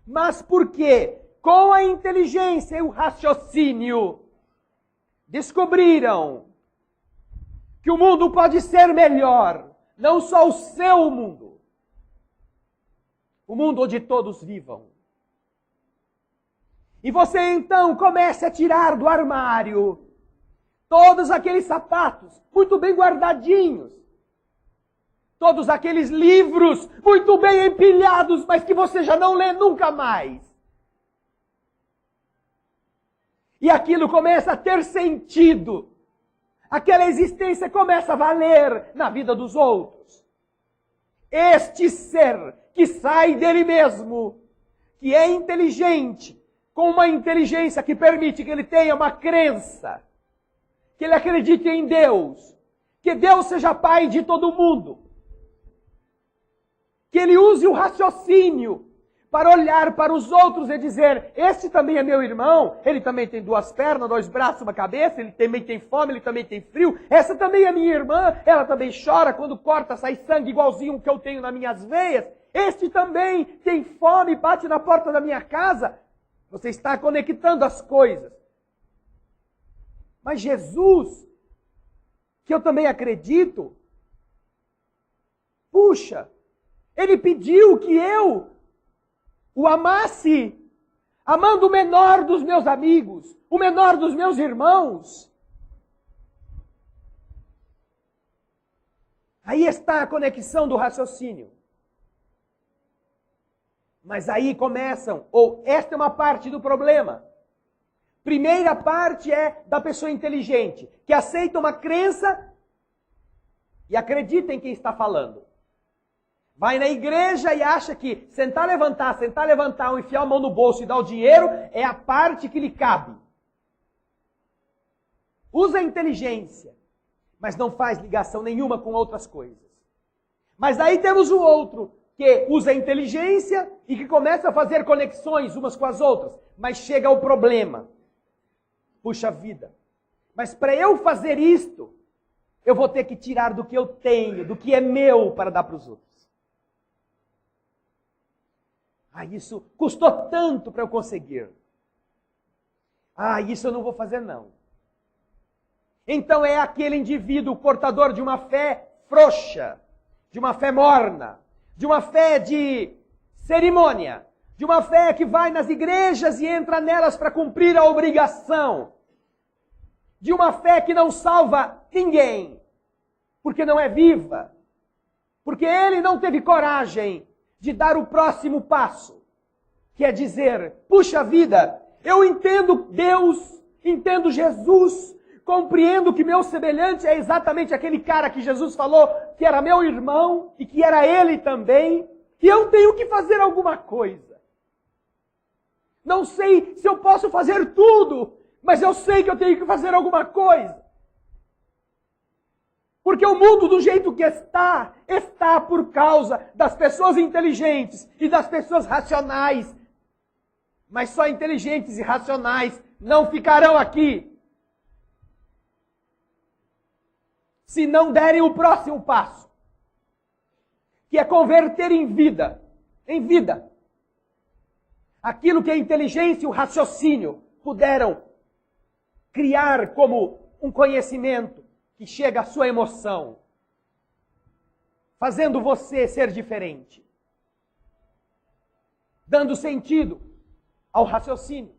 mas porque, com a inteligência e o raciocínio, descobriram que o mundo pode ser melhor, não só o seu mundo, o mundo onde todos vivam. E você então comece a tirar do armário todos aqueles sapatos muito bem guardadinhos, todos aqueles livros muito bem empilhados, mas que você já não lê nunca mais. E aquilo começa a ter sentido. Aquela existência começa a valer na vida dos outros. Este ser que sai dele mesmo, que é inteligente, com uma inteligência que permite que ele tenha uma crença, que ele acredite em Deus, que Deus seja Pai de todo mundo, que ele use o raciocínio para olhar para os outros e dizer: este também é meu irmão, ele também tem 2 pernas, 2 braços, uma cabeça, ele também tem fome, ele também tem frio, essa também é minha irmã, ela também chora, quando corta sai sangue igualzinho o que eu tenho nas minhas veias, este também tem fome, bate na porta da minha casa. Você está conectando as coisas. Mas Jesus, que eu também acredito, puxa, ele pediu que eu o amasse, amando o menor dos meus amigos, o menor dos meus irmãos. Aí está a conexão do raciocínio. Mas aí começam, ou esta é uma parte do problema. Primeira parte é da pessoa inteligente, que aceita uma crença e acredita em quem está falando. Vai na igreja e acha que sentar, levantar, ou enfiar a mão no bolso e dar o dinheiro é a parte que lhe cabe. Usa a inteligência, mas não faz ligação nenhuma com outras coisas. Mas aí temos o outro, que usa a inteligência e que começa a fazer conexões umas com as outras. Mas chega ao problema. Puxa vida, mas para eu fazer isto, eu vou ter que tirar do que eu tenho, do que é meu, para dar para os outros. Isso custou tanto para eu conseguir. Isso eu não vou fazer não. Então é aquele indivíduo portador de uma fé frouxa, de uma fé morna, de uma fé de cerimônia, de uma fé que vai nas igrejas e entra nelas para cumprir a obrigação, de uma fé que não salva ninguém, porque não é viva, porque ele não teve coragem de dar o próximo passo, que é dizer, puxa vida, eu entendo Deus, entendo Jesus, compreendo que meu semelhante é exatamente aquele cara que Jesus falou que era meu irmão e que era ele também, e eu tenho que fazer alguma coisa. Não sei se eu posso fazer tudo, mas eu sei que eu tenho que fazer alguma coisa. Porque o mundo do jeito que está por causa das pessoas inteligentes e das pessoas racionais. Mas só inteligentes e racionais não ficarão aqui se não derem o próximo passo, que é converter em vida, aquilo que a inteligência e o raciocínio puderam criar como um conhecimento que chega à sua emoção, fazendo você ser diferente, dando sentido ao raciocínio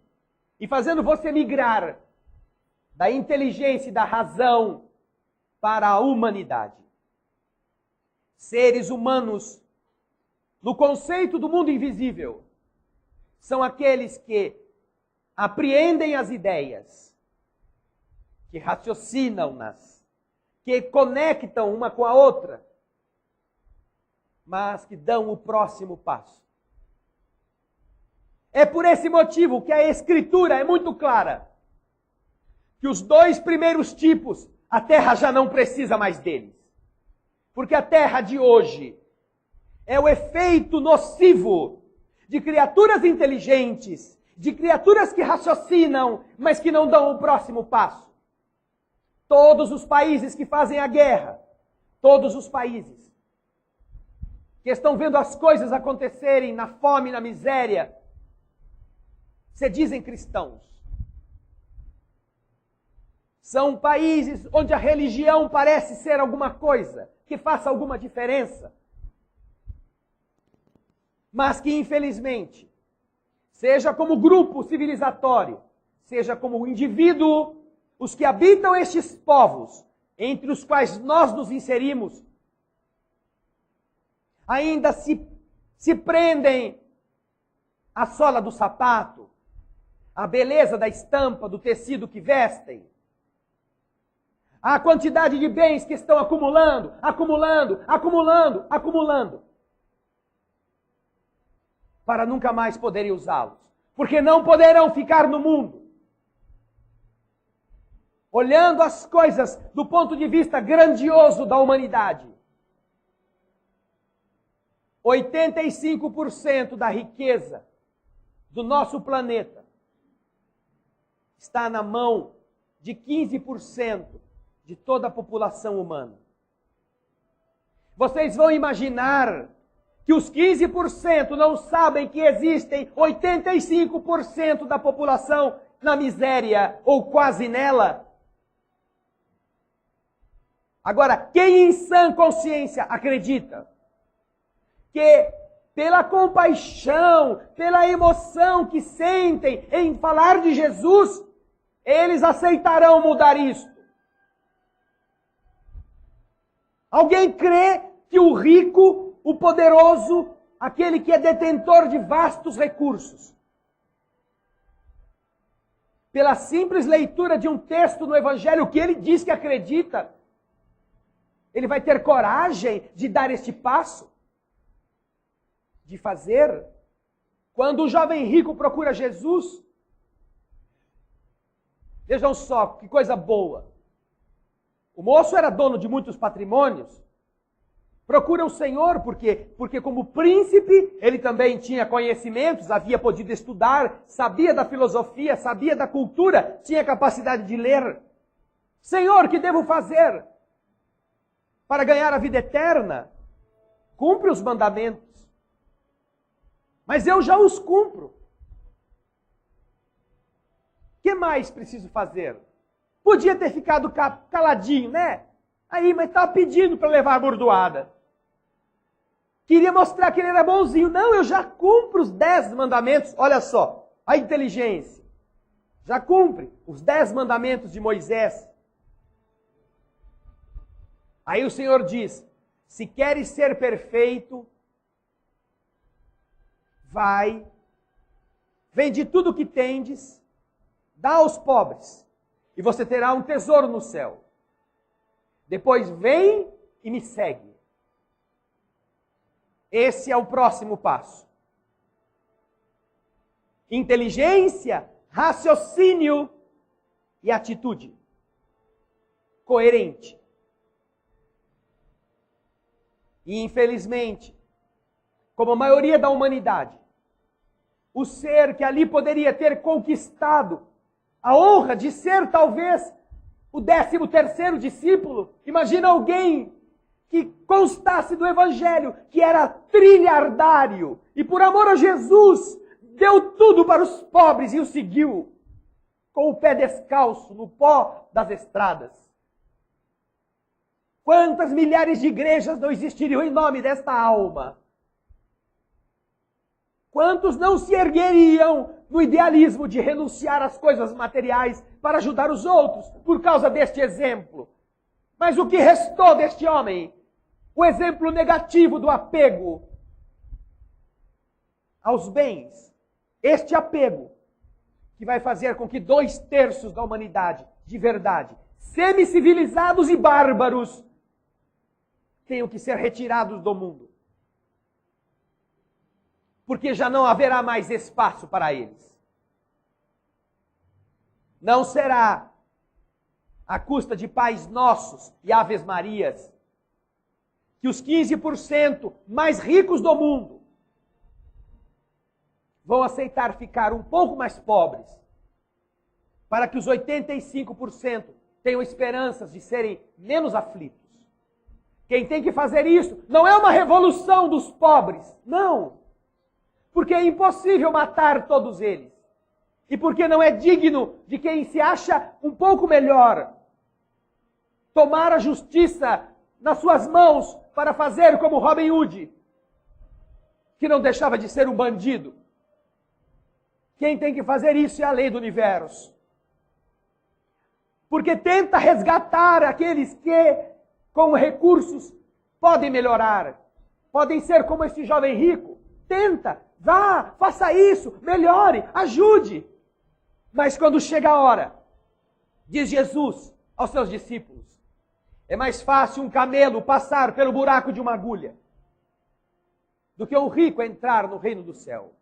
e fazendo você migrar da inteligência e da razão para a humanidade. Seres humanos, no conceito do mundo invisível, são aqueles que apreendem as ideias, que raciocinam-nas, que conectam uma com a outra, mas que dão o próximo passo. É por esse motivo que a Escritura é muito clara, que os dois primeiros tipos, a terra já não precisa mais deles. Porque a terra de hoje é o efeito nocivo de criaturas inteligentes, de criaturas que raciocinam, mas que não dão o próximo passo. Todos os países que fazem a guerra, todos os países que estão vendo as coisas acontecerem na fome, na miséria, se dizem cristãos. São países onde a religião parece ser alguma coisa que faça alguma diferença. Mas que, infelizmente, seja como grupo civilizatório, seja como indivíduo, os que habitam estes povos, entre os quais nós nos inserimos, ainda se prendem à sola do sapato, à beleza da estampa, do tecido que vestem, a quantidade de bens que estão acumulando, para nunca mais poderem usá-los. Porque não poderão ficar no mundo, olhando as coisas do ponto de vista grandioso da humanidade. 85% da riqueza do nosso planeta está na mão de 15% de toda a população humana. Vocês vão imaginar que os 15% não sabem que existem 85% da população na miséria ou quase nela? Agora, quem em sã consciência acredita que pela compaixão, pela emoção que sentem em falar de Jesus, eles aceitarão mudar isto? Alguém crê que o rico, o poderoso, aquele que é detentor de vastos recursos, pela simples leitura de um texto no Evangelho que ele diz que acredita, ele vai ter coragem de dar este passo? De fazer? Quando o jovem rico procura Jesus, vejam só que coisa boa. O moço era dono de muitos patrimônios. Procura o Senhor porque como príncipe ele também tinha conhecimentos, havia podido estudar, sabia da filosofia, sabia da cultura, tinha capacidade de ler. Senhor, que devo fazer para ganhar a vida eterna? Cumpre os mandamentos. mas eu já os cumpro. O que mais preciso fazer? Podia ter ficado caladinho, né? Aí, mas estava pedindo para levar a bordoada. Queria mostrar que ele era bonzinho. Não, eu já cumpro os 10 mandamentos. Olha só, a inteligência. Já cumpre os 10 mandamentos de Moisés. Aí o Senhor diz, se queres ser perfeito, vai, vende tudo o que tendes, dá aos pobres, e você terá um tesouro no céu. Depois vem e me segue. Esse é o próximo passo. Inteligência, raciocínio e atitude coerente. E infelizmente, como a maioria da humanidade, o ser que ali poderia ter conquistado a honra de ser talvez o 13º discípulo, imagina alguém que constasse do Evangelho, que era trilhardário, e por amor a Jesus, deu tudo para os pobres e o seguiu, com o pé descalço no pó das estradas. Quantas milhares de igrejas não existiriam em nome desta alma? Quantos não se ergueriam no idealismo de renunciar às coisas materiais para ajudar os outros, por causa deste exemplo? Mas o que restou deste homem? O exemplo negativo do apego aos bens. Este apego que vai fazer com que 2/3 da humanidade, de verdade, semi-civilizados e bárbaros, tenham que ser retirados do mundo. Porque já não haverá mais espaço para eles. Não será à custa de pais nossos e aves marias que os 15% mais ricos do mundo vão aceitar ficar um pouco mais pobres, para que os 85% tenham esperanças de serem menos aflitos. Quem tem que fazer isso não é uma revolução dos pobres, não. Porque é impossível matar todos eles. E porque não é digno de quem se acha um pouco melhor tomar a justiça nas suas mãos para fazer como Robin Hood, que não deixava de ser um bandido. Quem tem que fazer isso é a lei do universo. Porque tenta resgatar aqueles que, com recursos, podem melhorar. Podem ser como esse jovem rico. Tenta, vá, faça isso, melhore, ajude. Mas quando chega a hora, diz Jesus aos seus discípulos, é mais fácil um camelo passar pelo buraco de uma agulha do que um rico entrar no reino do céu.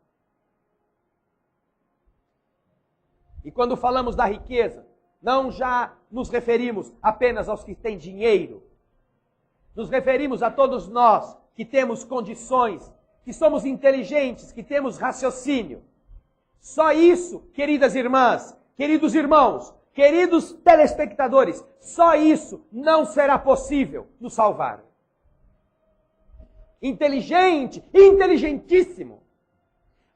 E quando falamos da riqueza, não já nos referimos apenas aos que têm dinheiro. Nos referimos a todos nós que temos condições, que somos inteligentes, que temos raciocínio. Só isso, queridas irmãs, queridos irmãos, queridos telespectadores, só isso não será possível nos salvar. Inteligente, inteligentíssimo.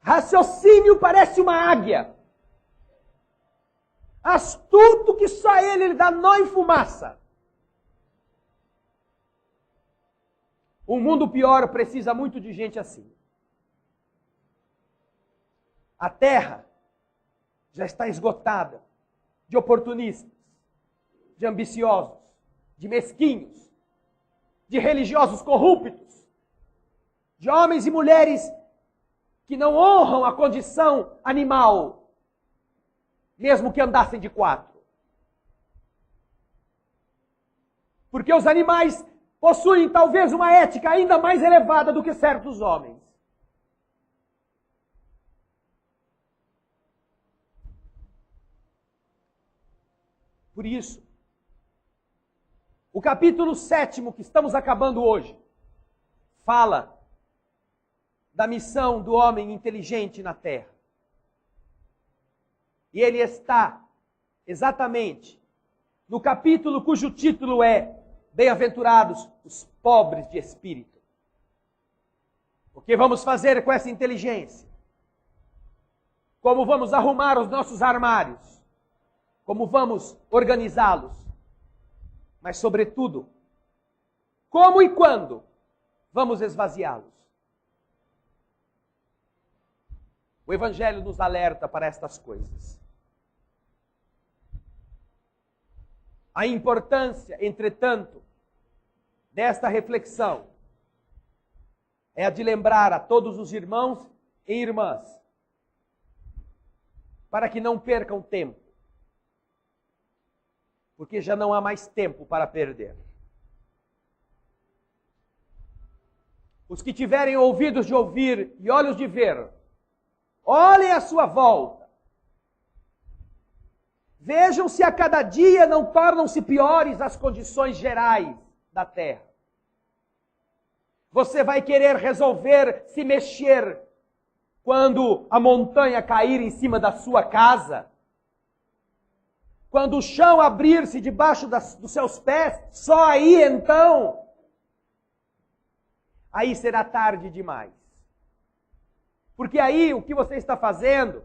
Raciocínio parece uma águia. Astuto que só ele dá nó em fumaça. Um mundo pior precisa muito de gente assim. A terra já está esgotada de oportunistas, de ambiciosos, de mesquinhos, de religiosos corruptos, de homens e mulheres que não honram a condição animal, mesmo que andassem de 4. Porque os animais possuem talvez uma ética ainda mais elevada do que certos homens. Por isso, o capítulo 7 que estamos acabando hoje, fala da missão do homem inteligente na terra. E ele está exatamente no capítulo cujo título é Bem-aventurados os pobres de espírito. O que vamos fazer com essa inteligência? Como vamos arrumar os nossos armários? Como vamos organizá-los? Mas, sobretudo, como e quando vamos esvaziá-los? O Evangelho nos alerta para estas coisas. A importância, entretanto, desta reflexão é a de lembrar a todos os irmãos e irmãs, para que não percam tempo, porque já não há mais tempo para perder. Os que tiverem ouvidos de ouvir e olhos de ver, olhem à sua volta. Vejam se a cada dia não tornam-se piores as condições gerais da terra. Você vai querer resolver se mexer quando a montanha cair em cima da sua casa? Quando o chão abrir-se debaixo dos seus pés? Só aí então? Aí será tarde demais. Porque aí o que você está fazendo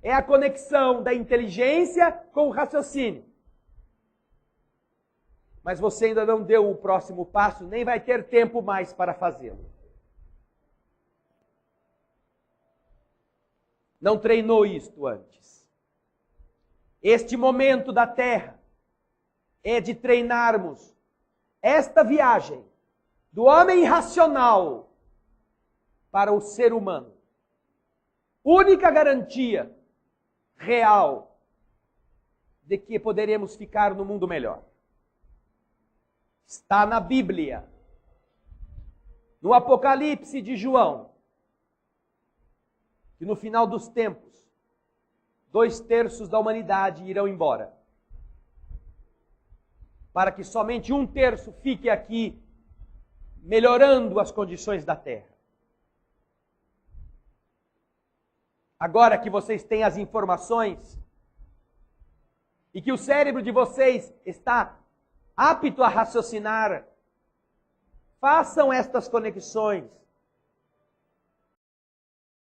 é a conexão da inteligência com o raciocínio. Mas você ainda não deu o próximo passo, nem vai ter tempo mais para fazê-lo. Não treinou isto antes. Este momento da Terra é de treinarmos esta viagem do homem racional para o ser humano. Única garantia real de que poderemos ficar no mundo melhor. Está na Bíblia, no Apocalipse de João, que no final dos tempos, 2/3 da humanidade irão embora, para que somente 1/3 fique aqui, melhorando as condições da terra. Agora que vocês têm as informações, e que o cérebro de vocês está apto a raciocinar, façam estas conexões.